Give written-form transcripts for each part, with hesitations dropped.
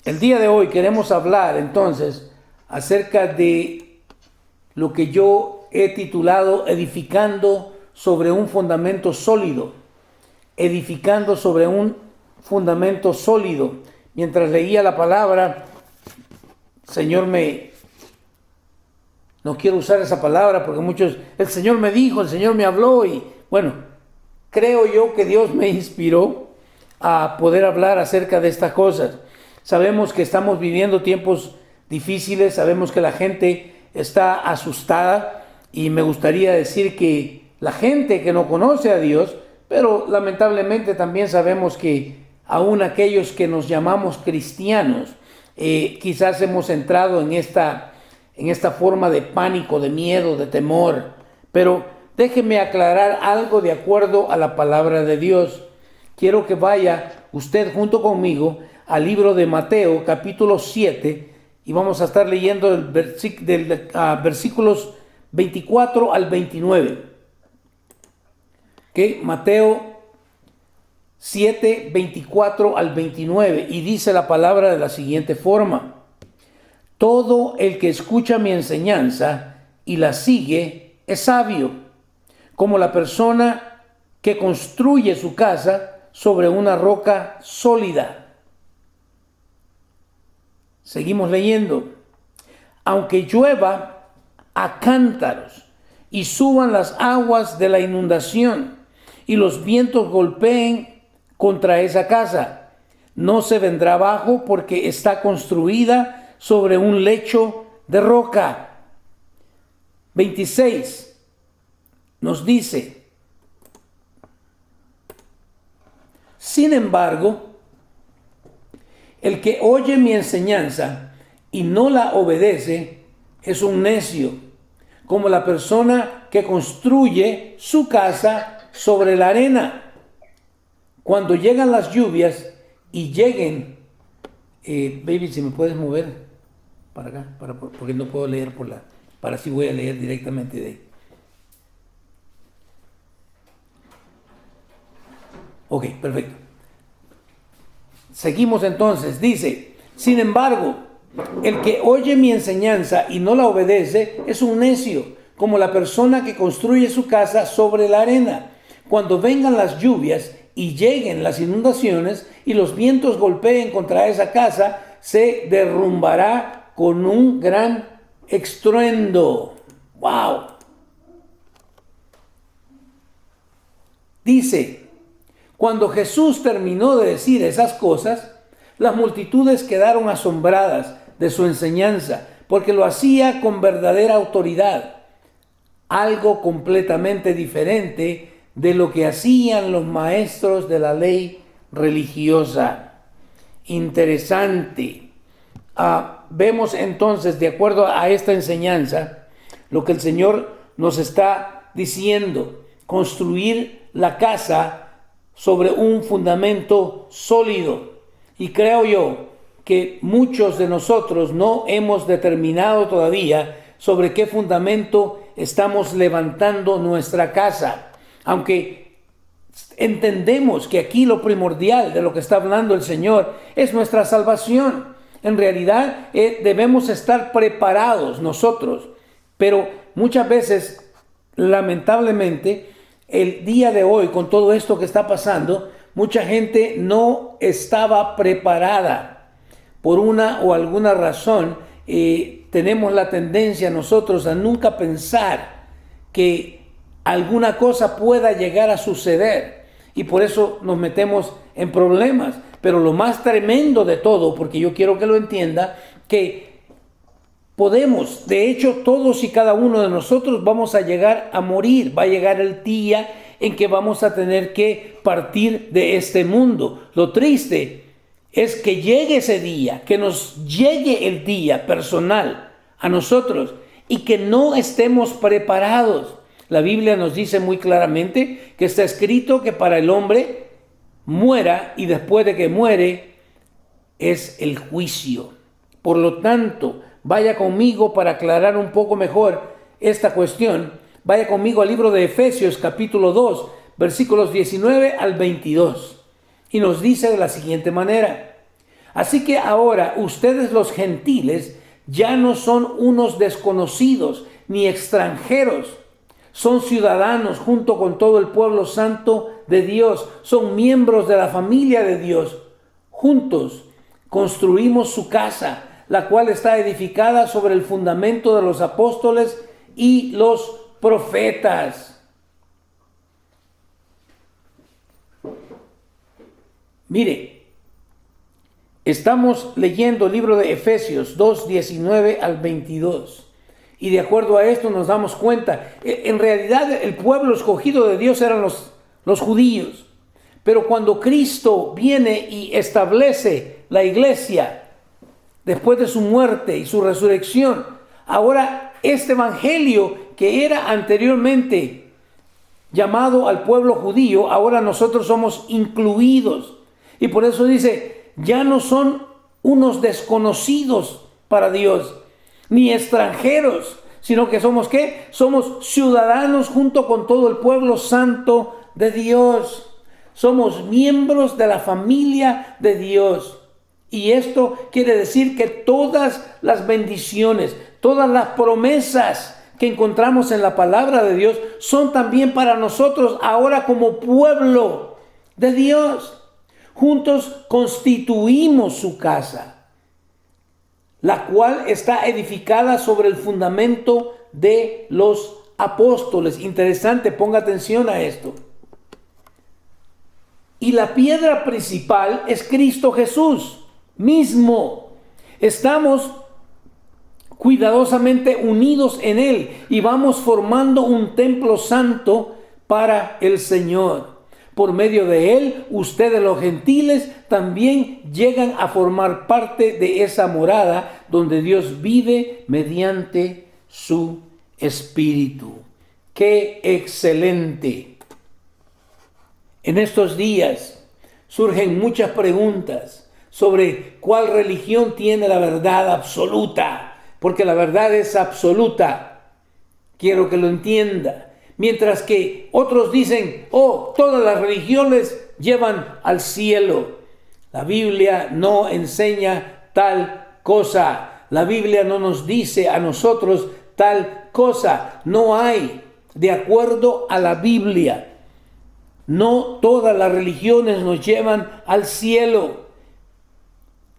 El día de hoy queremos hablar entonces acerca de lo que yo he titulado Edificando sobre un fundamento sólido. Edificando sobre un fundamento sólido. Mientras leía la palabra, Señor no quiero usar esa palabra porque muchos, el Señor me dijo, el Señor me habló y bueno, creo yo que Dios me inspiró a poder hablar acerca de estas cosas. Sabemos que estamos viviendo tiempos difíciles, sabemos que la gente está asustada y me gustaría decir que la gente que no conoce a Dios, pero lamentablemente también sabemos que aún aquellos que nos llamamos cristianos, quizás hemos entrado en esta forma de pánico, de miedo, de temor. Pero déjeme aclarar algo de acuerdo a la palabra de Dios. Quiero que vaya usted junto conmigo al libro de Mateo, capítulo 7, y vamos a estar leyendo versículos 24 al 29. ¿Okay? Mateo 7, 24 al 29, y dice la palabra de la siguiente forma: todo el que escucha mi enseñanza y la sigue es sabio, como la persona que construye su casa sobre una roca sólida. Seguimos leyendo. Aunque llueva a cántaros y suban las aguas de la inundación y los vientos golpeen contra esa casa, no se vendrá abajo porque está construida sobre un lecho de roca. 26 nos dice: sin embargo, el que oye mi enseñanza y no la obedece es un necio, como la persona que construye su casa sobre la arena. Cuando llegan las lluvias y lleguen, baby, si me puedes mover para acá, porque no puedo leer para así voy a leer directamente de ahí. Ok, perfecto. Seguimos entonces, dice: sin embargo, el que oye mi enseñanza y no la obedece es un necio, como la persona que construye su casa sobre la arena. Cuando vengan las lluvias y lleguen las inundaciones y los vientos golpeen contra esa casa, se derrumbará con un gran estruendo. ¡Wow! Dice: cuando Jesús terminó de decir esas cosas, las multitudes quedaron asombradas de su enseñanza, porque lo hacía con verdadera autoridad, algo completamente diferente de lo que hacían los maestros de la ley religiosa. Interesante. Vemos entonces, de acuerdo a esta enseñanza, lo que el Señor nos está diciendo: construir la casa sobre un fundamento sólido. Y creo yo que muchos de nosotros no hemos determinado todavía sobre qué fundamento estamos levantando nuestra casa. Aunque entendemos que aquí lo primordial de lo que está hablando el Señor es nuestra salvación. En realidad debemos estar preparados nosotros, pero muchas veces, lamentablemente, el día de hoy, con todo esto que está pasando, mucha gente no estaba preparada. Por una o alguna razón, tenemos la tendencia nosotros a nunca pensar que alguna cosa pueda llegar a suceder. Y por eso nos metemos en problemas. Pero lo más tremendo de todo, porque yo quiero que lo entienda, que podemos, de hecho, todos y cada uno de nosotros vamos a llegar a morir. Va a llegar el día en que vamos a tener que partir de este mundo. Lo triste es que llegue ese día, que nos llegue el día personal a nosotros y que no estemos preparados. La Biblia nos dice muy claramente que está escrito que para el hombre muera y después de que muere es el juicio. Por lo tanto, vaya conmigo para aclarar un poco mejor esta cuestión. Vaya conmigo al libro de Efesios capítulo 2, versículos 19 al 22. Y nos dice de la siguiente manera: Así que ahora ustedes los gentiles ya no son unos desconocidos ni extranjeros. Son ciudadanos junto con todo el pueblo santo de Dios. Son miembros de la familia de Dios. Juntos construimos su casa, la cual está edificada sobre el fundamento de los apóstoles y los profetas. Mire, estamos leyendo el libro de Efesios 2, 19 al 22. Y de acuerdo a esto nos damos cuenta, en realidad el pueblo escogido de Dios eran los judíos. Pero cuando Cristo viene y establece la iglesia, después de su muerte y su resurrección, ahora este evangelio que era anteriormente llamado al pueblo judío, ahora nosotros somos incluidos. Y por eso dice, ya no son unos desconocidos para Dios, ni extranjeros, sino que somos ¿qué? Somos ciudadanos junto con todo el pueblo santo de Dios. Somos miembros de la familia de Dios. Y esto quiere decir que todas las bendiciones, todas las promesas que encontramos en la palabra de Dios son también para nosotros ahora como pueblo de Dios. Juntos constituimos su casa, la cual está edificada sobre el fundamento de los apóstoles. Interesante, ponga atención a esto. Y la piedra principal es Cristo Jesús mismo. Estamos cuidadosamente unidos en Él y vamos formando un templo santo para el Señor. Por medio de Él, ustedes los gentiles también llegan a formar parte de esa morada donde Dios vive mediante su Espíritu. ¡Qué excelente! En estos días surgen muchas preguntas sobre cuál religión tiene la verdad absoluta, porque la verdad es absoluta. Quiero que lo entienda. Mientras que otros dicen, todas las religiones llevan al cielo. La Biblia no enseña tal cosa. La Biblia no nos dice a nosotros tal cosa. No hay, de acuerdo a la Biblia, no todas las religiones nos llevan al cielo.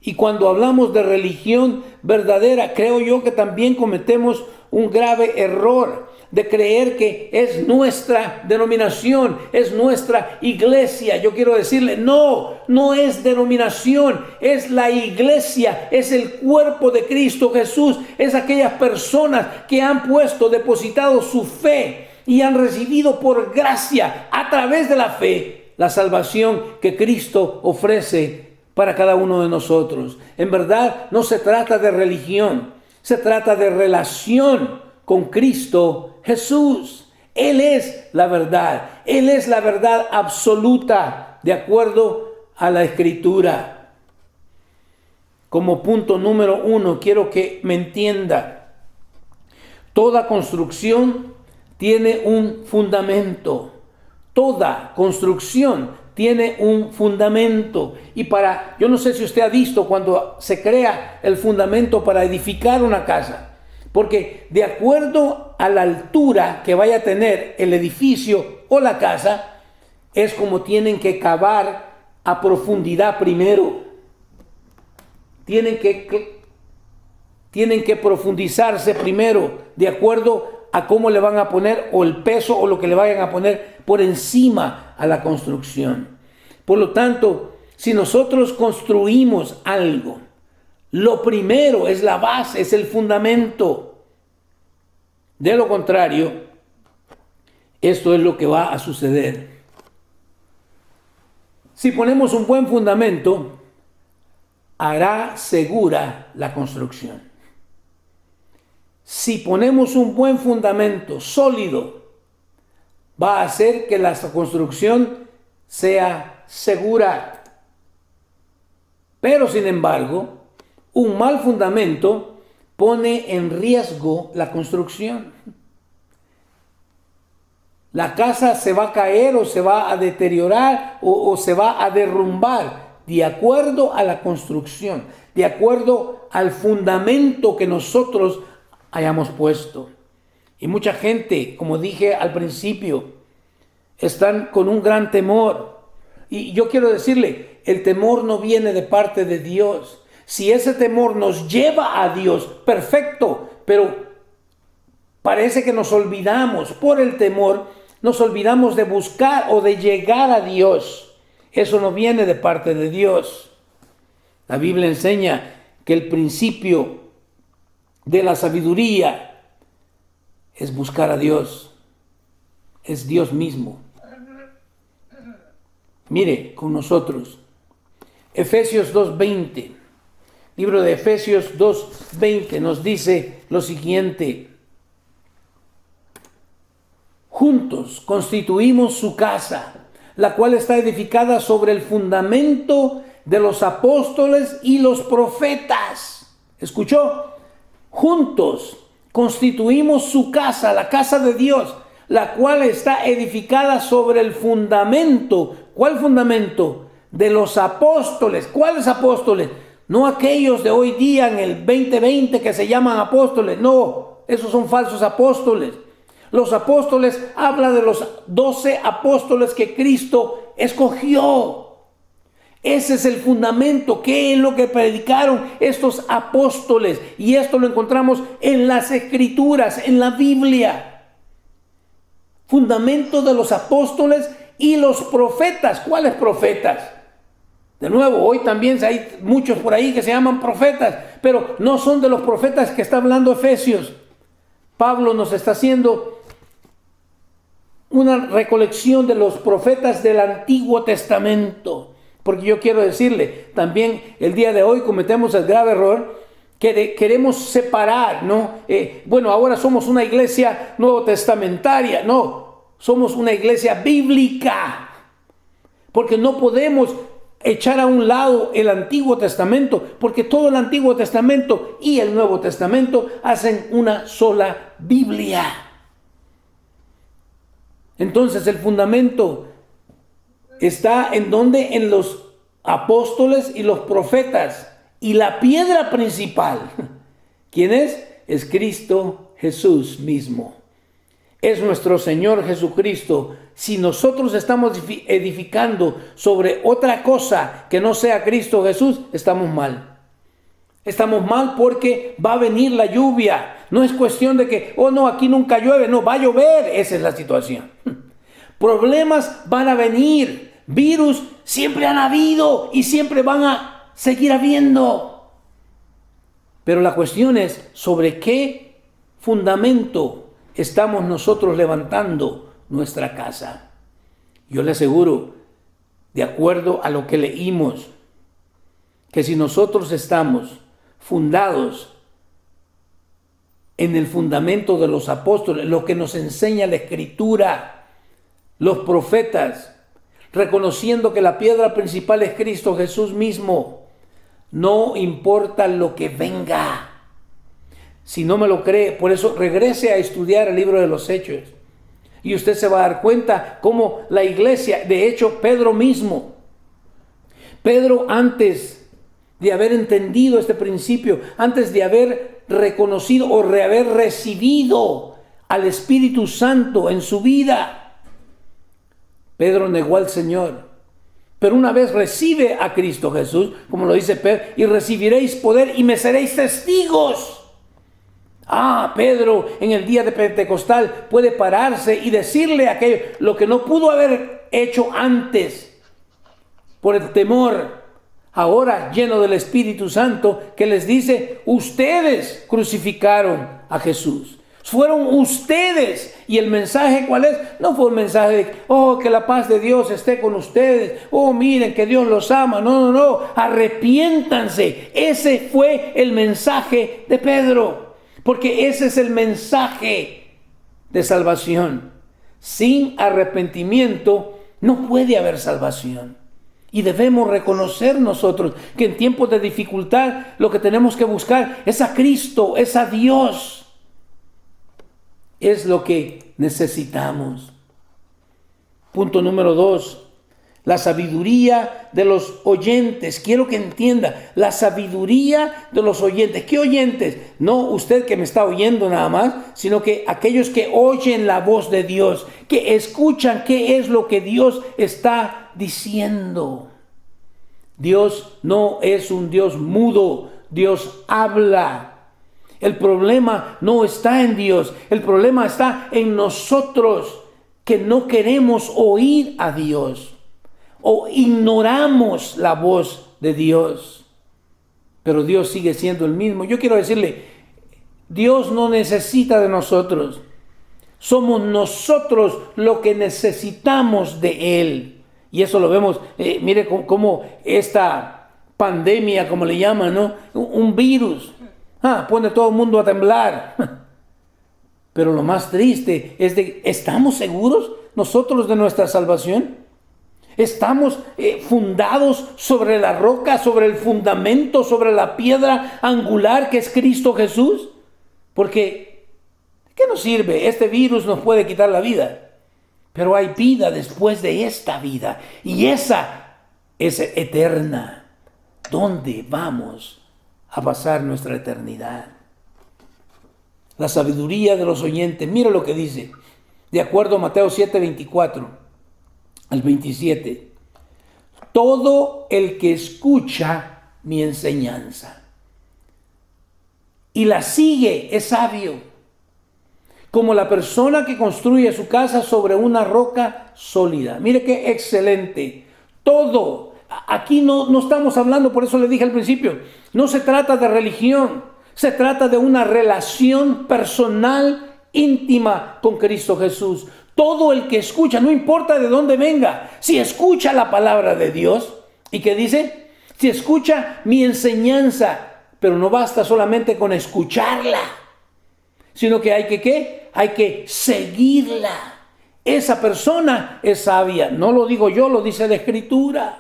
Y cuando hablamos de religión verdadera, creo yo que también cometemos un grave error de creer que es nuestra denominación, es nuestra iglesia. Yo quiero decirle, no es denominación, es la iglesia, es el cuerpo de Cristo Jesús, es aquellas personas que han depositado su fe y han recibido por gracia, a través de la fe, la salvación que Cristo ofrece para cada uno de nosotros. En verdad, no se trata de religión, se trata de relación con Cristo Jesús. Él es la verdad. Él es la verdad absoluta, de acuerdo a la Escritura. Como punto número 1, quiero que me entienda. Toda construcción tiene un fundamento. Toda construcción tiene un fundamento. Y yo no sé si usted ha visto cuando se crea el fundamento para edificar una casa. Porque de acuerdo a la altura que vaya a tener el edificio o la casa, es como tienen que cavar a profundidad primero. Tienen que profundizarse primero, de acuerdo a cómo le van a poner, o el peso, o lo que le vayan a poner por encima a la construcción. Por lo tanto, si nosotros construimos algo, lo primero es la base, es el fundamento. De lo contrario, esto es lo que va a suceder. Si ponemos un buen fundamento, hará segura la construcción. Si ponemos un buen fundamento sólido, va a hacer que la construcción sea segura. Pero sin embargo, un mal fundamento pone en riesgo la construcción. La casa se va a caer o se va a deteriorar o se va a derrumbar de acuerdo a la construcción, de acuerdo al fundamento que nosotros hayamos puesto. Y mucha gente, como dije al principio, están con un gran temor. Y yo quiero decirle, el temor no viene de parte de Dios. Si ese temor nos lleva a Dios, perfecto, pero parece que nos olvidamos por el temor, nos olvidamos de buscar o de llegar a Dios. Eso no viene de parte de Dios. La Biblia enseña que el principio de la sabiduría es buscar a Dios. Es Dios mismo. Mire con nosotros. Efesios 2:20. Libro de Efesios 2:20 nos dice lo siguiente. Juntos constituimos su casa, la cual está edificada sobre el fundamento de los apóstoles y los profetas. ¿Escuchó? Juntos constituimos su casa, la casa de Dios, la cual está edificada sobre el fundamento. ¿Cuál fundamento? De los apóstoles. ¿Cuáles apóstoles? No aquellos de hoy día en el 2020 que se llaman apóstoles. No, esos son falsos apóstoles. Los apóstoles habla de los 12 apóstoles que Cristo escogió. Ese es el fundamento. ¿Qué es lo que predicaron estos apóstoles? Y esto lo encontramos en las Escrituras, en la Biblia. Fundamento de los apóstoles y los profetas. ¿Cuáles profetas? De nuevo, hoy también hay muchos por ahí que se llaman profetas, pero no son de los profetas que está hablando Efesios. Pablo nos está haciendo una recolección de los profetas del Antiguo Testamento. Porque yo quiero decirle, también el día de hoy cometemos el grave error que queremos separar, ¿no? Bueno, ahora somos una iglesia nuevo testamentaria. No, somos una iglesia bíblica. Porque no podemos echar a un lado el Antiguo Testamento, porque todo el Antiguo Testamento y el Nuevo Testamento hacen una sola Biblia. Entonces el fundamento está en donde, en los apóstoles y los profetas, y la piedra principal, ¿quién es? Es Cristo Jesús mismo. Es nuestro Señor Jesucristo. Si nosotros estamos edificando sobre otra cosa que no sea Cristo Jesús, estamos mal. Estamos mal porque va a venir la lluvia. No es cuestión de que, oh no, aquí nunca llueve. No, va a llover. Esa es la situación. Problemas van a venir. Virus siempre han habido y siempre van a seguir habiendo. Pero la cuestión es sobre qué fundamento estamos nosotros levantando nuestra casa. Yo le aseguro, de acuerdo a lo que leímos, que si nosotros estamos fundados en el fundamento de los apóstoles, lo que nos enseña la Escritura, los profetas, reconociendo que la piedra principal es Cristo Jesús mismo, no importa lo que venga. Si no me lo cree, por eso regrese a estudiar el libro de los Hechos. Y usted se va a dar cuenta cómo la iglesia, de hecho Pedro mismo, Pedro antes de haber entendido este principio, antes de haber reconocido o de haber recibido al Espíritu Santo en su vida, Pedro negó al Señor. Pero una vez recibe a Cristo Jesús, como lo dice Pedro, y recibiréis poder y me seréis testigos. Pedro en el día de Pentecostal puede pararse y decirle aquello, lo que no pudo haber hecho antes por el temor. Ahora lleno del Espíritu Santo, que les dice, ustedes crucificaron a Jesús. Fueron ustedes. ¿Y el mensaje cuál es? No fue un mensaje de, que la paz de Dios esté con ustedes. Miren que Dios los ama. No. Arrepiéntanse. Ese fue el mensaje de Pedro. Porque ese es el mensaje de salvación. Sin arrepentimiento no puede haber salvación. Y debemos reconocer nosotros que en tiempos de dificultad lo que tenemos que buscar es a Cristo, es a Dios. Es lo que necesitamos. Punto número 2. La sabiduría de los oyentes. Quiero que entienda, la sabiduría de los oyentes. ¿Qué oyentes? No usted que me está oyendo nada más, sino que aquellos que oyen la voz de Dios, que escuchan qué es lo que Dios está diciendo. Dios no es un Dios mudo, Dios habla. El problema no está en Dios, el problema está en nosotros que no queremos oír a Dios. O ignoramos la voz de Dios. Pero Dios sigue siendo el mismo. Yo quiero decirle, Dios no necesita de nosotros. Somos nosotros lo que necesitamos de Él. Y eso lo vemos, mire cómo esta pandemia, como le llaman, ¿no? Un virus. Pone a todo el mundo a temblar. Pero lo más triste es de, ¿estamos seguros nosotros de nuestra salvación? ¿Estamos fundados sobre la roca, sobre el fundamento, sobre la piedra angular que es Cristo Jesús? Porque, ¿qué nos sirve? Este virus nos puede quitar la vida, pero hay vida después de esta vida, y esa es eterna. ¿Dónde vamos a pasar nuestra eternidad? La sabiduría de los oyentes. Mira lo que dice, de acuerdo a Mateo 7:24 al 27. Todo el que escucha mi enseñanza y la sigue es sabio, como la persona que construye su casa sobre una roca sólida. Mire qué excelente. Todo. Aquí no estamos hablando, por eso le dije al principio, no se trata de religión, se trata de una relación personal, íntima con Cristo Jesús. Todo el que escucha, no importa de dónde venga, si escucha la palabra de Dios, ¿y qué dice? Si escucha mi enseñanza, pero no basta solamente con escucharla, sino que hay que ¿qué? Hay que seguirla. Esa persona es sabia, no lo digo yo, lo dice la Escritura.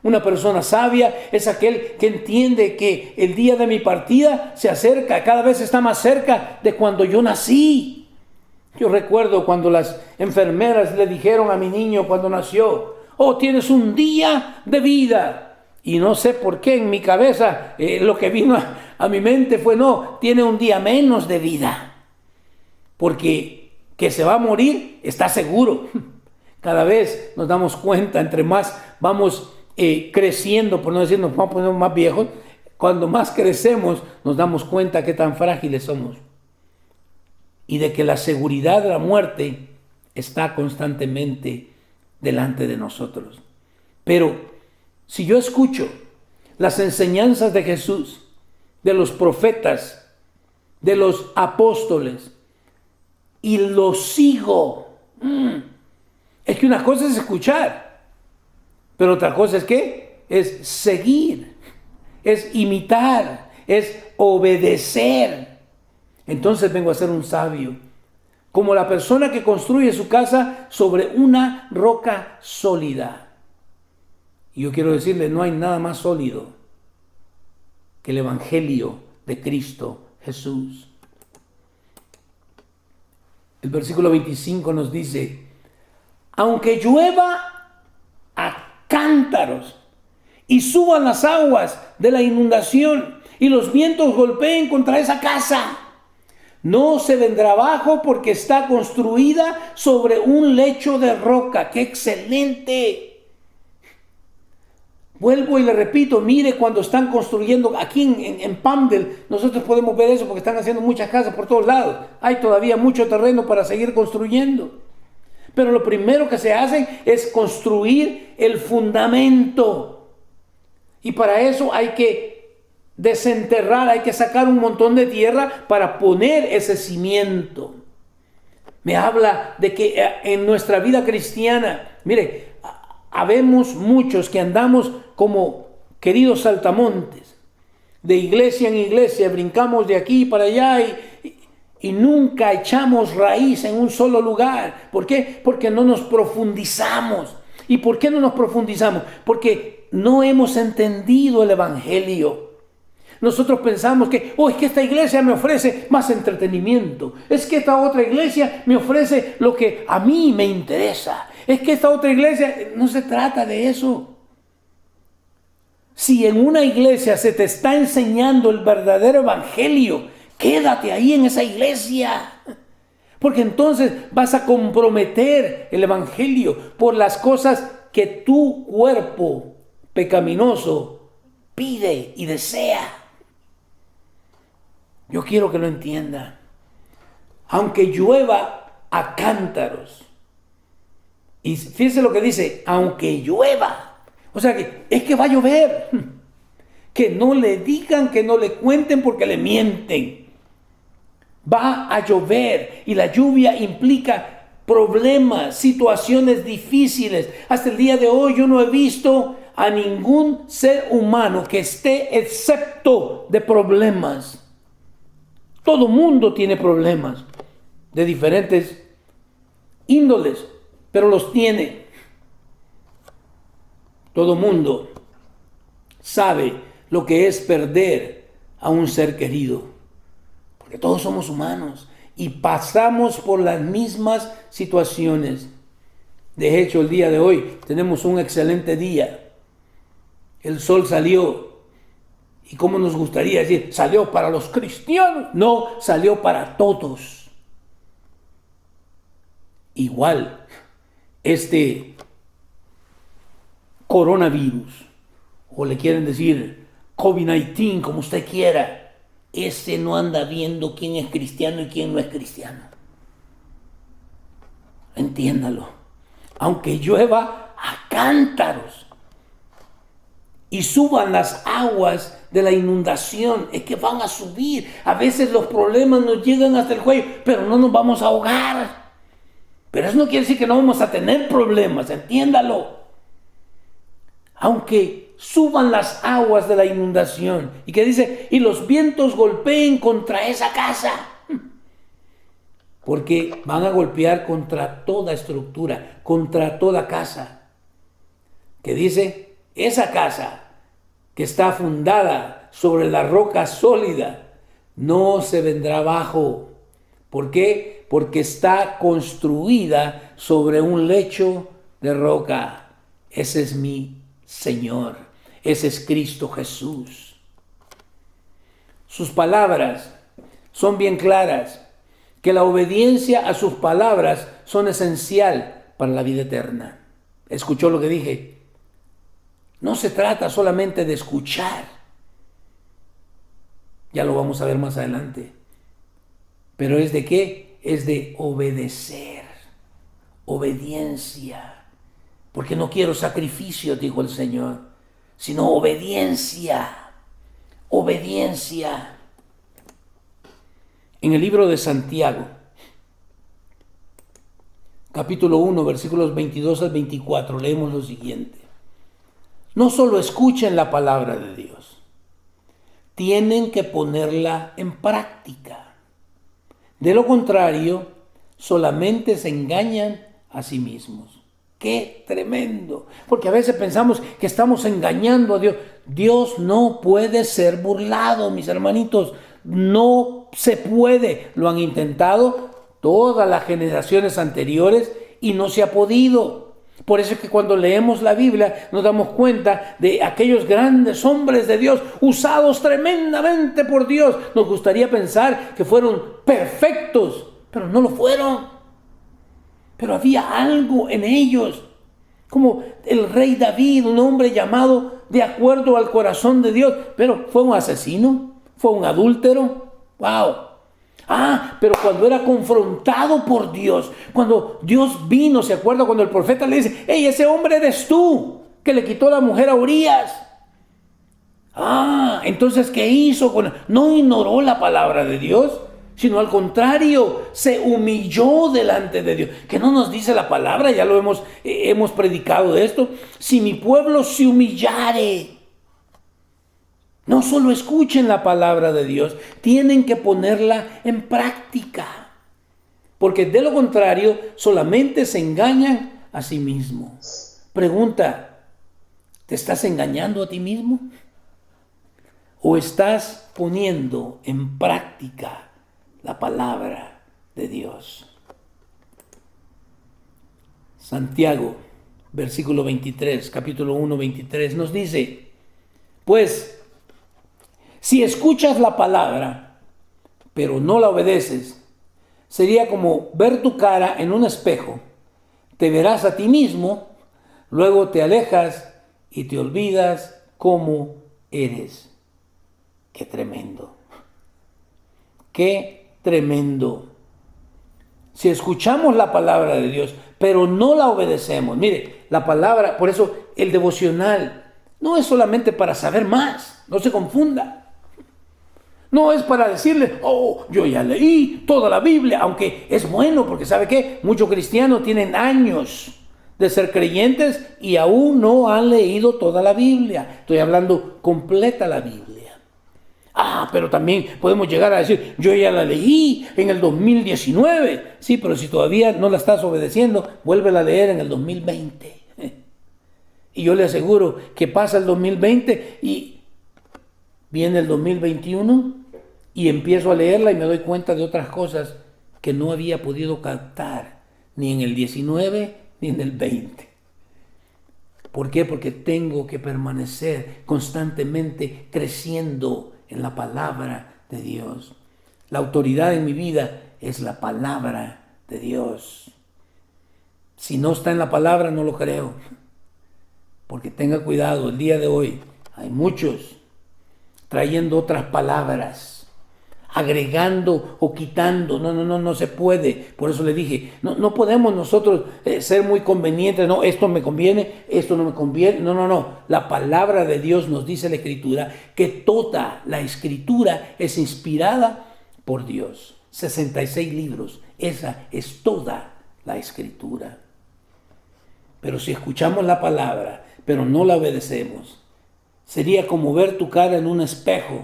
Una persona sabia es aquel que entiende que el día de mi partida se acerca, cada vez está más cerca de cuando yo nací. Yo recuerdo cuando las enfermeras le dijeron a mi niño cuando nació, tienes un día de vida. Y no sé por qué en mi cabeza lo que vino a mi mente fue, no, tiene un día menos de vida. Porque que se va a morir está seguro. Cada vez nos damos cuenta, entre más vamos creciendo, por no decir nos vamos poniendo más viejos, cuando más crecemos nos damos cuenta qué tan frágiles somos. Y de que la seguridad de la muerte está constantemente delante de nosotros. Pero si yo escucho las enseñanzas de Jesús, de los profetas, de los apóstoles, y los sigo, es que una cosa es escuchar, pero otra cosa es ¿qué? Es seguir, es imitar, es obedecer. Entonces vengo a ser un sabio, como la persona que construye su casa sobre una roca sólida. Y yo quiero decirle, no hay nada más sólido que el Evangelio de Cristo Jesús. El versículo 25 nos dice, aunque llueva a cántaros y suban las aguas de la inundación y los vientos golpeen contra esa casa, no se vendrá abajo porque está construida sobre un lecho de roca. ¡Qué excelente! Vuelvo y le repito, mire cuando están construyendo, aquí en Palmdale, nosotros podemos ver eso porque están haciendo muchas casas por todos lados. Hay todavía mucho terreno para seguir construyendo. Pero lo primero que se hace es construir el fundamento. Y para eso hay que desenterrar, hay que sacar un montón de tierra para poner ese cimiento. Me habla de que en nuestra vida cristiana, mire, habemos muchos que andamos como queridos saltamontes, de iglesia en iglesia, brincamos de aquí para allá y nunca echamos raíz en un solo lugar. ¿Por qué? Porque no nos profundizamos. ¿Y por qué no nos profundizamos? Porque no hemos entendido el Evangelio. Nosotros pensamos que, es que esta iglesia me ofrece más entretenimiento. Es que esta otra iglesia me ofrece lo que a mí me interesa. Es que esta otra iglesia, no se trata de eso. Si en una iglesia se te está enseñando el verdadero evangelio, quédate ahí en esa iglesia. Porque entonces vas a comprometer el evangelio por las cosas que tu cuerpo pecaminoso pide y desea. Yo quiero que lo entienda. Aunque llueva a cántaros. Y fíjense lo que dice, aunque llueva. O sea que es que va a llover. Que no le digan, que no le cuenten porque le mienten. Va a llover y la lluvia implica problemas, situaciones difíciles. Hasta el día de hoy yo no he visto a ningún ser humano que esté excepto de problemas. Todo mundo tiene problemas de diferentes índoles, pero los tiene. Todo mundo sabe lo que es perder a un ser querido, porque todos somos humanos y pasamos por las mismas situaciones. De hecho, el día de hoy tenemos un excelente día. El sol salió. ¿Y cómo nos gustaría decir? Salió para los cristianos. No, salió para todos. Igual, este coronavirus, o le quieren decir COVID-19, como usted quiera, ese no anda viendo quién es cristiano y quién no es cristiano. Entiéndalo. Aunque llueva a cántaros y suban las aguas de la inundación, es que van a subir. A veces los problemas nos llegan hasta el cuello, pero no nos vamos a ahogar. Pero eso no quiere decir que no vamos a tener problemas, entiéndalo. Aunque suban las aguas de la inundación, y que dice, y los vientos golpeen contra esa casa, porque van a golpear contra toda estructura, contra toda casa. Que dice, esa casa que está fundada sobre la roca sólida no se vendrá abajo. ¿Por qué? Porque está construida sobre un lecho de roca. Ese es mi Señor. Ese es Cristo Jesús. Sus palabras son bien claras, que la obediencia a sus palabras son esencial para la vida eterna. ¿Escuchó lo que dije? No se trata solamente de escuchar. Ya lo vamos a ver más adelante. Pero ¿es de qué? Es de obedecer. Obediencia. Porque no quiero sacrificio, dijo el Señor, sino obediencia. Obediencia. En el libro de Santiago, capítulo 1, versículos 22 al 24, leemos lo siguiente. No solo escuchen la palabra de Dios, tienen que ponerla en práctica. De lo contrario, solamente se engañan a sí mismos. ¡Qué tremendo! Porque a veces pensamos que estamos engañando a Dios. Dios no puede ser burlado, mis hermanitos. No se puede. Lo han intentado todas las generaciones anteriores y no se ha podido. Por eso es que cuando leemos la Biblia nos damos cuenta de aquellos grandes hombres de Dios usados tremendamente por Dios. Nos gustaría pensar que fueron perfectos, pero no lo fueron. Pero había algo en ellos, como el rey David, un hombre llamado de acuerdo al corazón de Dios, pero fue un asesino, fue un adúltero. ¡Wow! Pero cuando era confrontado por Dios, cuando Dios vino, ¿se acuerda cuando el profeta le dice, hey, ese hombre eres tú, que le quitó la mujer a Urías? Entonces, ¿qué hizo? No ignoró la palabra de Dios, sino al contrario, se humilló delante de Dios. ¿Qué no nos dice la palabra? Ya lo hemos predicado de esto. Si mi pueblo se humillare. No solo escuchen la palabra de Dios, tienen que ponerla en práctica. Porque de lo contrario, solamente se engañan a sí mismos. Pregunta, ¿te estás engañando a ti mismo? o estás poniendo en práctica la palabra de Dios? Santiago, versículo 23, capítulo 1, 23, nos dice: pues, si escuchas la palabra, pero no la obedeces, sería como ver tu cara en un espejo. Te verás a ti mismo, luego te alejas y te olvidas cómo eres. ¡Qué tremendo! ¡Qué tremendo! Si escuchamos la palabra de Dios, pero no la obedecemos. Mire, la palabra, por eso el devocional no es solamente para saber más, no se confunda. No es para decirle, oh, yo ya leí toda la Biblia, aunque es bueno, porque ¿sabe qué? Muchos cristianos tienen años de ser creyentes y aún no han leído toda la Biblia. Estoy hablando completa la Biblia. Pero también podemos llegar a decir, yo ya la leí en el 2019. Sí, pero si todavía no la estás obedeciendo, vuélvela a leer en el 2020. Y yo le aseguro que pasa el 2020 y viene el 2021 y empiezo a leerla y me doy cuenta de otras cosas que no había podido captar ni en el 19 ni en el 20. ¿Por qué? Porque tengo que permanecer constantemente creciendo en la palabra de Dios. La autoridad en mi vida es la palabra de Dios. Si no está en la palabra, no lo creo. Porque tenga cuidado, el día de hoy hay muchos trayendo otras palabras, agregando o quitando. No se puede. Por eso le dije, no podemos nosotros ser muy convenientes. No, esto me conviene, esto no me conviene. No. La palabra de Dios nos dice la Escritura que toda la Escritura es inspirada por Dios. 66 libros. Esa es toda la Escritura. Pero si escuchamos la palabra, pero no la obedecemos, sería como ver tu cara en un espejo.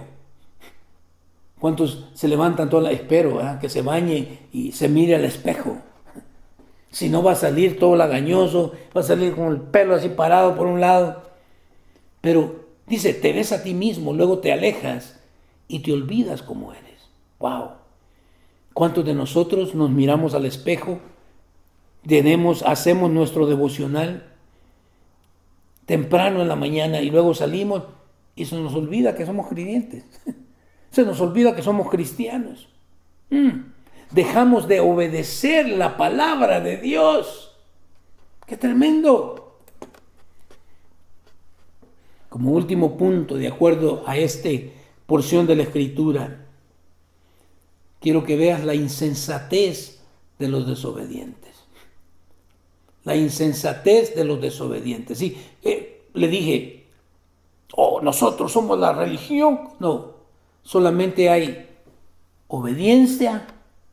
¿Cuántos se levantan toda la... Espero que se bañe y se mire al espejo? Si no, va a salir todo lagañoso, va a salir con el pelo así parado por un lado. Pero dice, te ves a ti mismo, luego te alejas y te olvidas cómo eres. ¡Wow! ¿Cuántos de nosotros nos miramos al espejo? Hacemos nuestro devocional temprano en la mañana y luego salimos y se nos olvida que somos creyentes. Se nos olvida que somos cristianos. Dejamos de obedecer la palabra de Dios. ¡Qué tremendo! Como último punto, de acuerdo a esta porción de la Escritura, quiero que veas la insensatez de los desobedientes. La insensatez de los desobedientes. Sí, le dije, nosotros somos la religión. No, solamente hay obediencia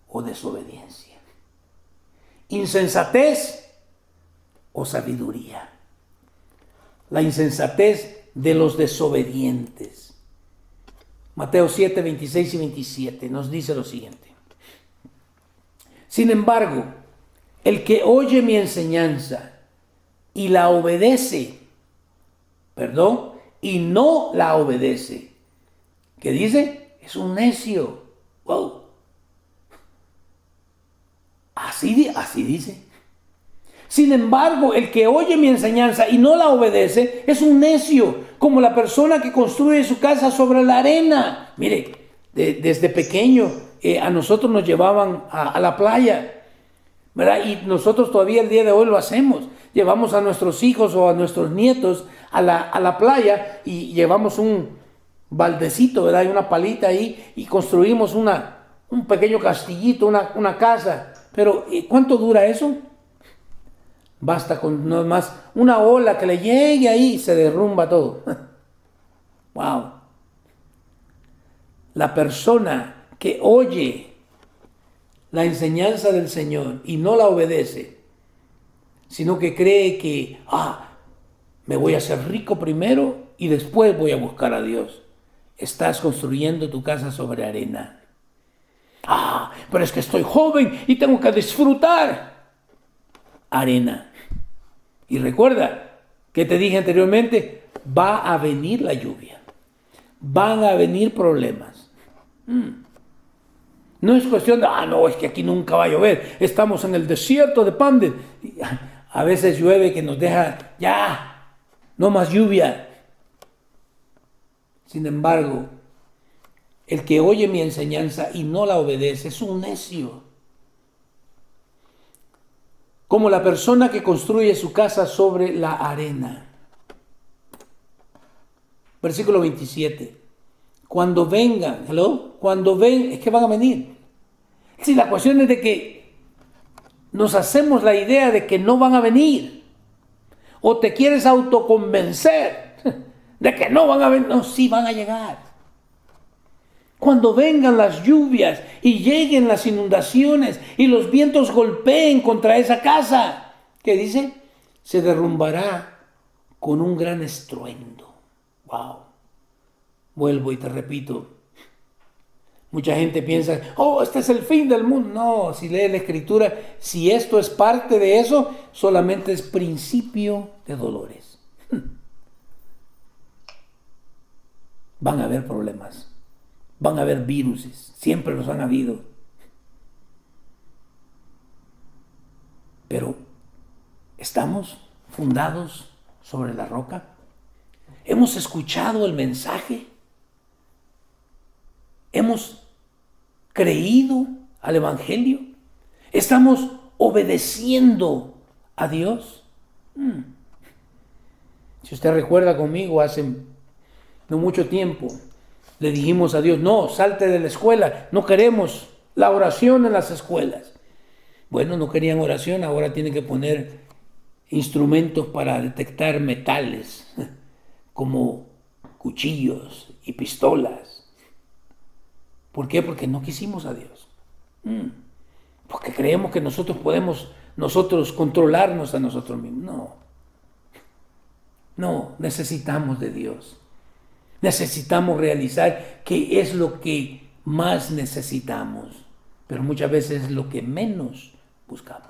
o desobediencia. Insensatez o sabiduría. La insensatez de los desobedientes. Mateo 7, 26 y 27 nos dice lo siguiente. Sin embargo, el que oye mi enseñanza y la obedece, y no la obedece, ¿qué dice? Es un necio. Wow. Así dice. Sin embargo, el que oye mi enseñanza y no la obedece es un necio, como la persona que construye su casa sobre la arena. Mire, desde pequeño a nosotros nos llevaban a la playa, ¿verdad? Y nosotros todavía el día de hoy lo hacemos. Llevamos a nuestros hijos o a nuestros nietos a la playa y llevamos un baldecito, ¿verdad? Y una palita ahí y construimos un pequeño castillito, una casa. Pero ¿cuánto dura eso? Basta con no más una ola que le llegue ahí y se derrumba todo. Wow. La persona que oye la enseñanza del Señor y no la obedece, sino que cree que me voy a hacer rico primero y después voy a buscar a Dios. Estás construyendo tu casa sobre arena. Pero es que estoy joven y tengo que disfrutar. Arena. Y recuerda que te dije anteriormente, va a venir la lluvia. van a venir problemas. No es cuestión de, no, es que aquí nunca va a llover. Estamos en el desierto de Pandit. A veces llueve que nos deja, ya, no más lluvia. Sin embargo, el que oye mi enseñanza y no la obedece es un necio. Como la persona que construye su casa sobre la arena. Versículo 27. Cuando vengan, es que van a venir. Si la cuestión es de que nos hacemos la idea de que no van a venir, o te quieres autoconvencer de que no van a venir, no, sí van a llegar. Cuando vengan las lluvias y lleguen las inundaciones y los vientos golpeen contra esa casa, ¿qué dice? Se derrumbará con un gran estruendo. Wow. Vuelvo y te repito. Mucha gente piensa, este es el fin del mundo. No, si lees la Escritura, si esto es parte de eso, solamente es principio de dolores. Van a haber problemas. Van a haber viruses, siempre los han habido. Pero ¿estamos fundados sobre la roca? ¿Hemos escuchado el mensaje? ¿Hemos creído al Evangelio? ¿Estamos obedeciendo a Dios? Si usted recuerda conmigo, hace no mucho tiempo, le dijimos a Dios, no, salte de la escuela, no queremos la oración en las escuelas. Bueno, no querían oración, ahora tienen que poner instrumentos para detectar metales, como cuchillos y pistolas. ¿Por qué? Porque no quisimos a Dios. Porque creemos que nosotros podemos controlarnos a nosotros mismos. No, necesitamos de Dios. Necesitamos realizar que es lo que más necesitamos, pero muchas veces es lo que menos buscamos.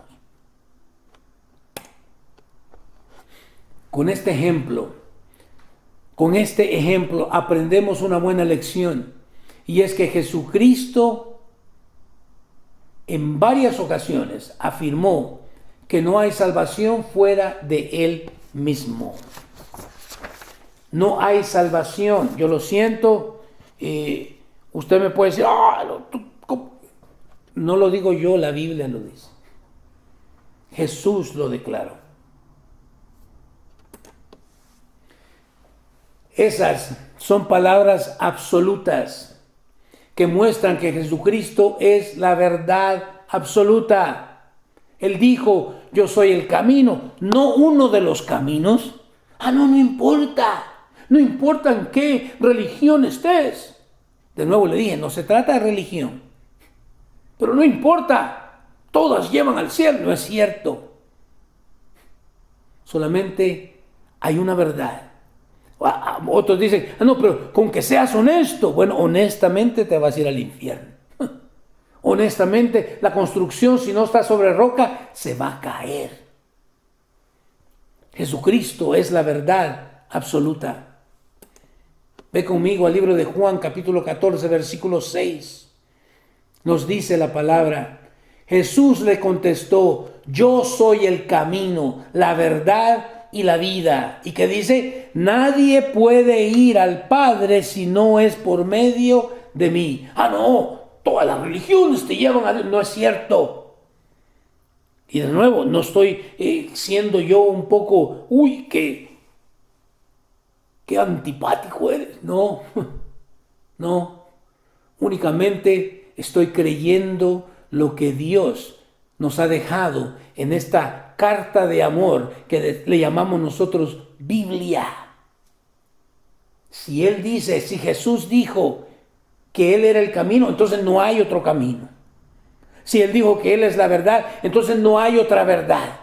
Con este ejemplo aprendemos una buena lección, y es que Jesucristo en varias ocasiones afirmó que no hay salvación fuera de Él mismo. No hay salvación. Yo lo siento. Usted me puede decir, no lo digo yo, la Biblia lo dice. Jesús lo declaró. Esas son palabras absolutas que muestran que Jesucristo es la verdad absoluta. Él dijo, yo soy el camino, no uno de los caminos. No importa. No importa en qué religión estés. De nuevo le dije, no se trata de religión. Pero no importa. Todas llevan al cielo. No es cierto. Solamente hay una verdad. Otros dicen, no, pero con que seas honesto. Bueno, honestamente te vas a ir al infierno. Honestamente, la construcción, si no está sobre roca, se va a caer. Jesucristo es la verdad absoluta. Ve conmigo al libro de Juan, capítulo 14, versículo 6. Nos dice la palabra. Jesús le contestó, yo soy el camino, la verdad y la vida. ¿Y qué dice? Nadie puede ir al Padre si no es por medio de mí. No, todas las religiones te llevan a Dios. No es cierto. Y de nuevo, no estoy siendo yo un poco, qué antipático eres. No. Únicamente estoy creyendo lo que Dios nos ha dejado en esta carta de amor que le llamamos nosotros Biblia. Si Jesús dijo que Él era el camino, entonces no hay otro camino. Si Él dijo que Él es la verdad, entonces no hay otra verdad.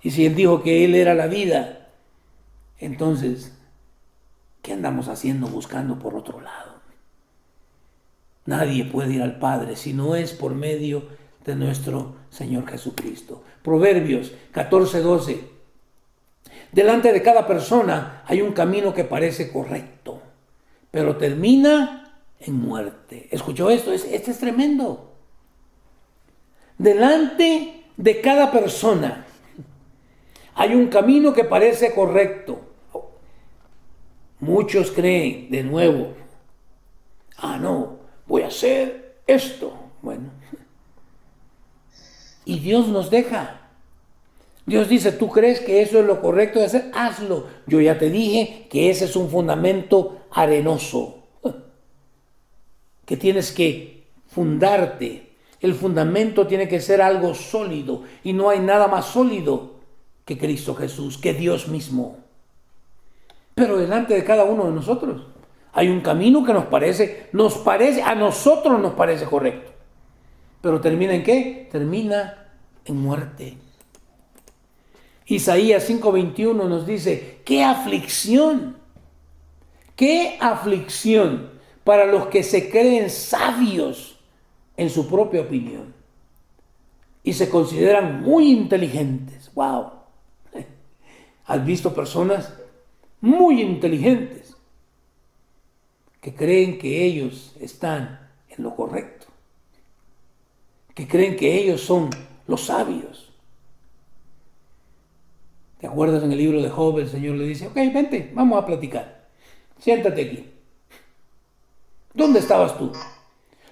Y si Él dijo que Él era la vida, entonces, ¿qué andamos haciendo buscando por otro lado? Nadie puede ir al Padre si no es por medio de nuestro Señor Jesucristo. Proverbios 14:12. Delante de cada persona hay un camino que parece correcto, pero termina en muerte. ¿Escuchó esto? Este es tremendo. Delante de cada persona hay un camino que parece correcto. Muchos creen, de nuevo, no, voy a hacer esto. Bueno, y Dios nos deja. Dios dice, ¿tú crees que eso es lo correcto de hacer? Hazlo. Yo ya te dije que ese es un fundamento arenoso, que tienes que fundarte. El fundamento tiene que ser algo sólido, y no hay nada más sólido que Cristo Jesús, que Dios mismo. Pero delante de cada uno de nosotros hay un camino que a nosotros nos parece correcto. Pero ¿termina en qué? Termina en muerte. Isaías 5:21 nos dice, ¡qué aflicción! ¡Qué aflicción para los que se creen sabios en su propia opinión y se consideran muy inteligentes! ¡Wow! ¿Has visto personas muy inteligentes que creen que ellos están en lo correcto, que creen que ellos son los sabios? ¿Te acuerdas en el libro de Job? El Señor le dice, ok, vente, vamos a platicar. Siéntate aquí. ¿Dónde estabas tú?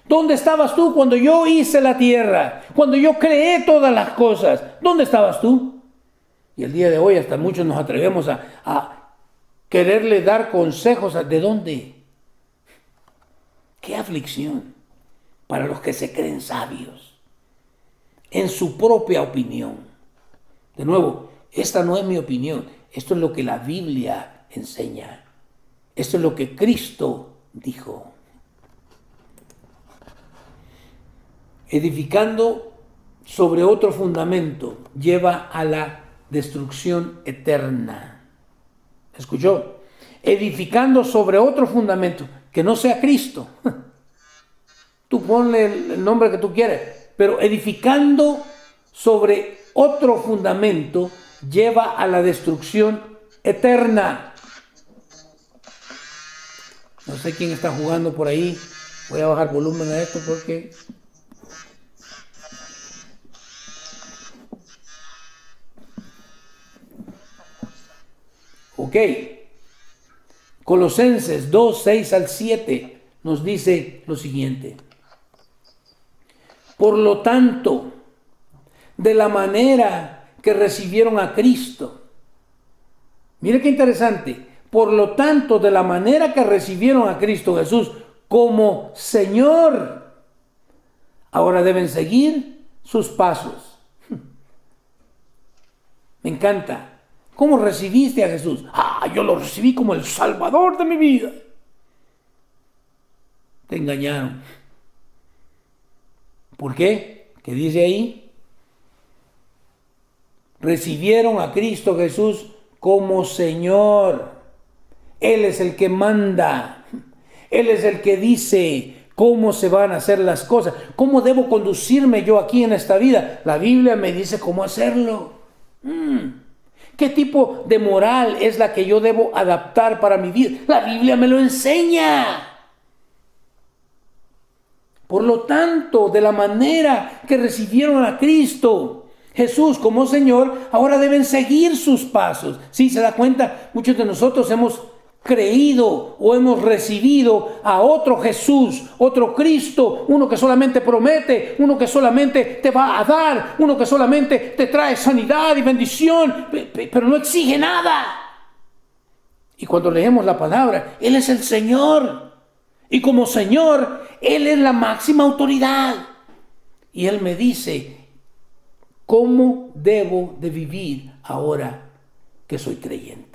¿Dónde estabas tú cuando yo hice la tierra? Cuando yo creé todas las cosas. ¿Dónde estabas tú? Y el día de hoy hasta muchos nos atrevemos a quererle dar consejos. ¿De dónde? ¡Qué aflicción para los que se creen sabios en su propia opinión! De nuevo, esta no es mi opinión. Esto es lo que la Biblia enseña. Esto es lo que Cristo dijo. Edificando sobre otro fundamento lleva a la destrucción eterna. ¿Escuchó? Edificando sobre otro fundamento que no sea Cristo. Tú ponle el nombre que tú quieres, pero edificando sobre otro fundamento lleva a la destrucción eterna. No sé quién está jugando por ahí. Voy a bajar volumen a esto porque... Ok. Colosenses 2, 6 al 7 nos dice lo siguiente. Por lo tanto, de la manera que recibieron a Cristo. Mire qué interesante. Por lo tanto, de la manera que recibieron a Cristo Jesús como Señor, ahora deben seguir sus pasos. Me encanta. ¿Cómo recibiste a Jesús? Yo lo recibí como el Salvador de mi vida. Te engañaron. ¿Por qué? ¿Qué dice ahí? Recibieron a Cristo Jesús como Señor. Él es el que manda. Él es el que dice cómo se van a hacer las cosas. ¿Cómo debo conducirme yo aquí en esta vida? La Biblia me dice cómo hacerlo. ¿Qué tipo de moral es la que yo debo adaptar para mi vida? La Biblia me lo enseña. Por lo tanto, de la manera que recibieron a Cristo Jesús como Señor, ahora deben seguir sus pasos. ¿Sí se da cuenta? Muchos de nosotros hemos creído o hemos recibido a otro Jesús, otro Cristo, uno que solamente promete, uno que solamente te va a dar, uno que solamente te trae sanidad y bendición, pero no exige nada. Y cuando leemos la palabra, Él es el Señor. Y como Señor, Él es la máxima autoridad. Y Él me dice, ¿cómo debo de vivir ahora que soy creyente?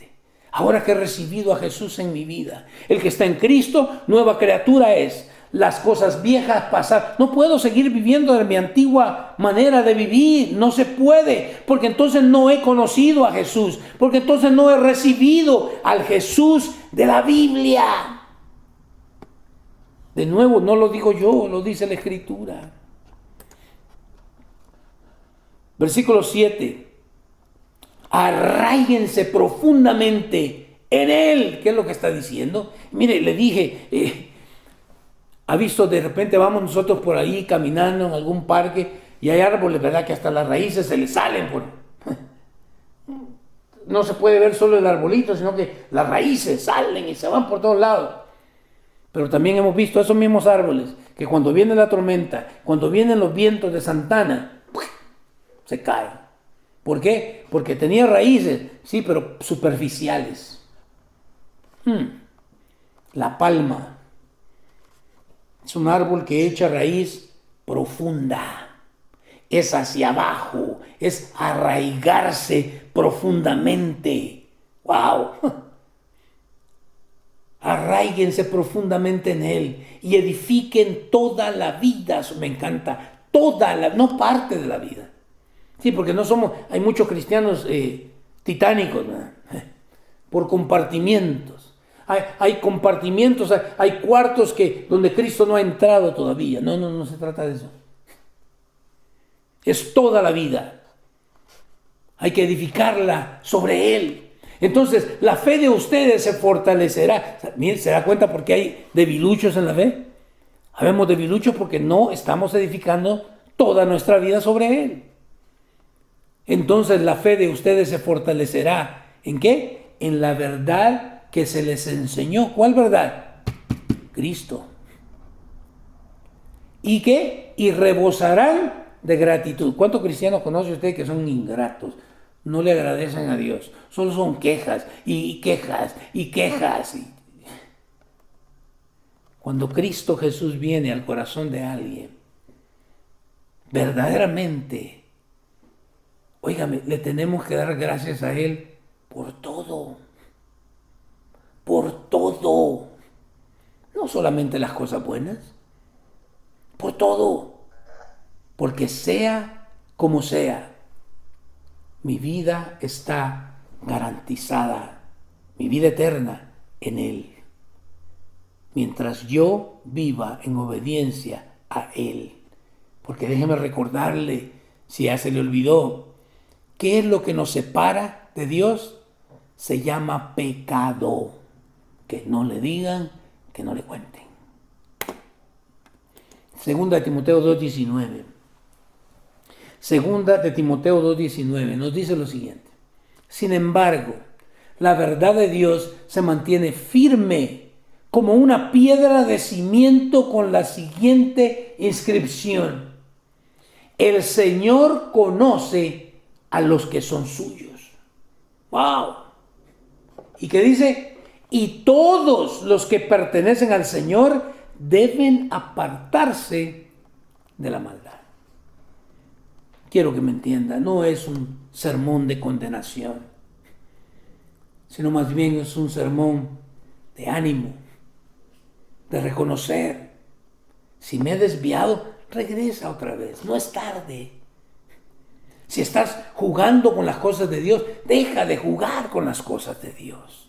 Ahora que he recibido a Jesús en mi vida. El que está en Cristo, nueva criatura es. Las cosas viejas pasaron. No puedo seguir viviendo de mi antigua manera de vivir. No se puede. Porque entonces no he conocido a Jesús. Porque entonces no he recibido al Jesús de la Biblia. De nuevo, no lo digo yo, lo dice la Escritura. Versículo 7. Arráiguense profundamente en Él. ¿Qué es lo que está diciendo? Mire, le dije, ha visto de repente vamos nosotros por ahí caminando en algún parque y hay árboles, ¿verdad? Que hasta las raíces se le salen por... No se puede ver solo el arbolito, sino que las raíces salen y se van por todos lados. Pero también hemos visto esos mismos árboles que cuando viene la tormenta, cuando vienen los vientos de Santana, se caen. ¿Por qué? Porque tenía raíces, sí, pero superficiales. La palma es un árbol que echa raíz profunda. Es hacia abajo, es arraigarse profundamente. ¡Wow! Arraíguense profundamente en Él y edifiquen toda la vida. Me encanta, no parte de la vida. Sí, porque no somos, hay muchos cristianos titánicos, ¿verdad? Por compartimientos. Hay compartimientos, hay cuartos donde Cristo no ha entrado todavía. No se trata de eso. Es toda la vida. Hay que edificarla sobre Él. Entonces, la fe de ustedes se fortalecerá. Miren, ¿se da cuenta por qué hay debiluchos en la fe? Habemos debiluchos porque no estamos edificando toda nuestra vida sobre Él. Entonces, la fe de ustedes se fortalecerá. ¿En qué? En la verdad que se les enseñó. ¿Cuál verdad? Cristo. ¿Y qué? Y rebosarán de gratitud. ¿Cuántos cristianos conoce usted que son ingratos? No le agradecen a Dios. Solo son quejas y quejas y quejas. Cuando Cristo Jesús viene al corazón de alguien, verdaderamente, óigame, le tenemos que dar gracias a Él por todo. Por todo. No solamente las cosas buenas. Por todo. Porque sea como sea, mi vida está garantizada, mi vida eterna en Él. Mientras yo viva en obediencia a Él. Porque déjeme recordarle, si ya se le olvidó, ¿qué es lo que nos separa de Dios? Se llama pecado. Que no le digan, que no le cuenten. Segunda de Timoteo 2:19. Segunda de Timoteo 2:19 nos dice lo siguiente. Sin embargo, la verdad de Dios se mantiene firme como una piedra de cimiento con la siguiente inscripción. El Señor conoce a los que son suyos. ¡Wow! ¿Y qué dice? Y todos los que pertenecen al Señor deben apartarse de la maldad. Quiero que me entienda, no es un sermón de condenación, sino más bien es un sermón de ánimo, de reconocer. Si me he desviado, regresa otra vez, no es tarde. Si estás jugando con las cosas de Dios, deja de jugar con las cosas de Dios.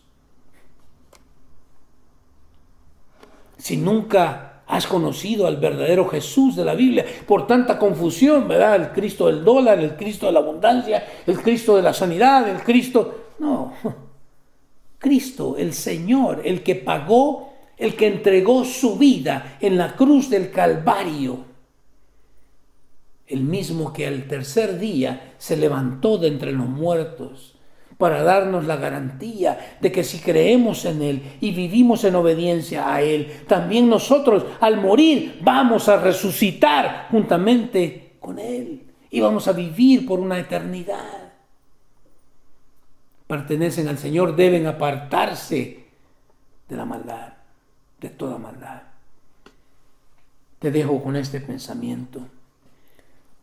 Si nunca has conocido al verdadero Jesús de la Biblia por tanta confusión, ¿verdad? El Cristo del dólar, el Cristo de la abundancia, el Cristo de la sanidad, el Cristo... No, Cristo, el Señor, el que pagó, el que entregó su vida en la cruz del Calvario. El mismo que al tercer día se levantó de entre los muertos para darnos la garantía de que si creemos en Él y vivimos en obediencia a Él, también nosotros al morir vamos a resucitar juntamente con Él y vamos a vivir por una eternidad. Pertenecen al Señor, deben apartarse de la maldad, de toda maldad. Te dejo con este pensamiento.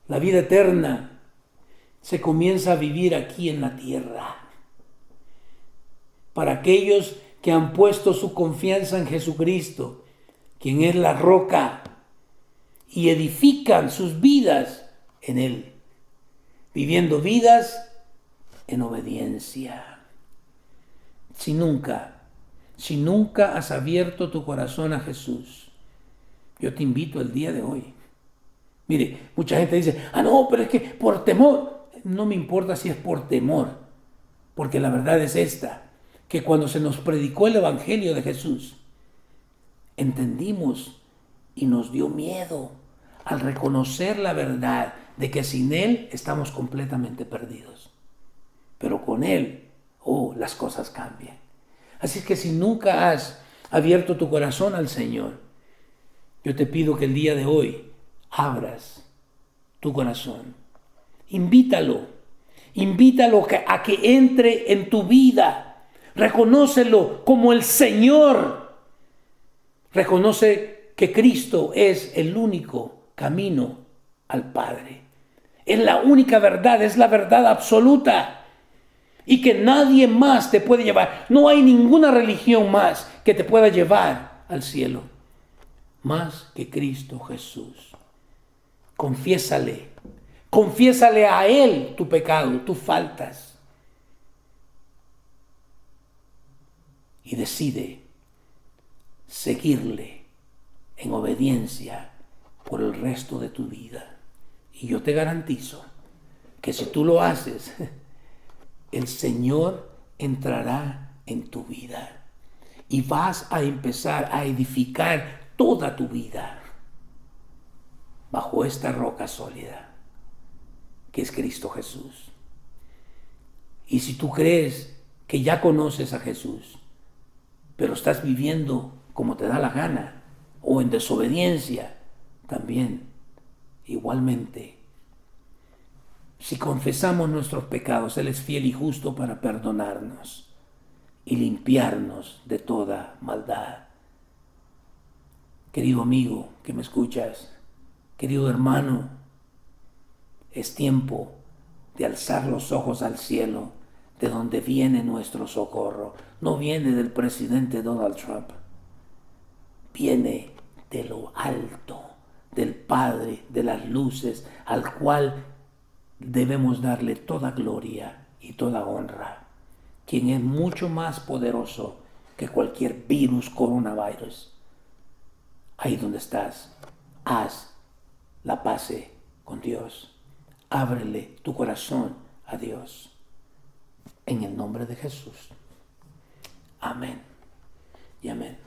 La vida eterna se comienza a vivir aquí en la tierra. Para aquellos que han puesto su confianza en Jesucristo, quien es la roca, y edifican sus vidas en Él, viviendo vidas en obediencia. Si nunca has abierto tu corazón a Jesús, yo te invito el día de hoy. Mire, mucha gente dice, no, pero es que por temor. No me importa si es por temor, porque la verdad es esta, que cuando se nos predicó el Evangelio de Jesús, entendimos y nos dio miedo al reconocer la verdad de que sin Él estamos completamente perdidos. Pero con Él, las cosas cambian. Así que si nunca has abierto tu corazón al Señor, yo te pido que el día de hoy abras tu corazón. Invítalo a que entre en tu vida. Reconócelo como el Señor. Reconoce que Cristo es el único camino al Padre. Es la única verdad, es la verdad absoluta. Y que nadie más te puede llevar. No hay ninguna religión más que te pueda llevar al cielo, más que Cristo Jesús. Confiésale a Él tu pecado, tus faltas. Y decide seguirle en obediencia por el resto de tu vida. Y yo te garantizo que si tú lo haces, el Señor entrará en tu vida y vas a empezar a edificar toda tu vida bajo esta roca sólida que es Cristo Jesús. Y si tú crees que ya conoces a Jesús, pero estás viviendo como te da la gana o en desobediencia, también igualmente, si confesamos nuestros pecados, Él es fiel y justo para perdonarnos y limpiarnos de toda maldad. Querido amigo que me escuchas, querido hermano, es tiempo de alzar los ojos al cielo, de donde viene nuestro socorro. No viene del presidente Donald Trump, viene de lo alto, del Padre de las luces, al cual debemos darle toda gloria y toda honra, quien es mucho más poderoso que cualquier virus, coronavirus. Ahí donde estás, haz la paz con Dios. Ábrele tu corazón a Dios. En el nombre de Jesús. Amén y amén.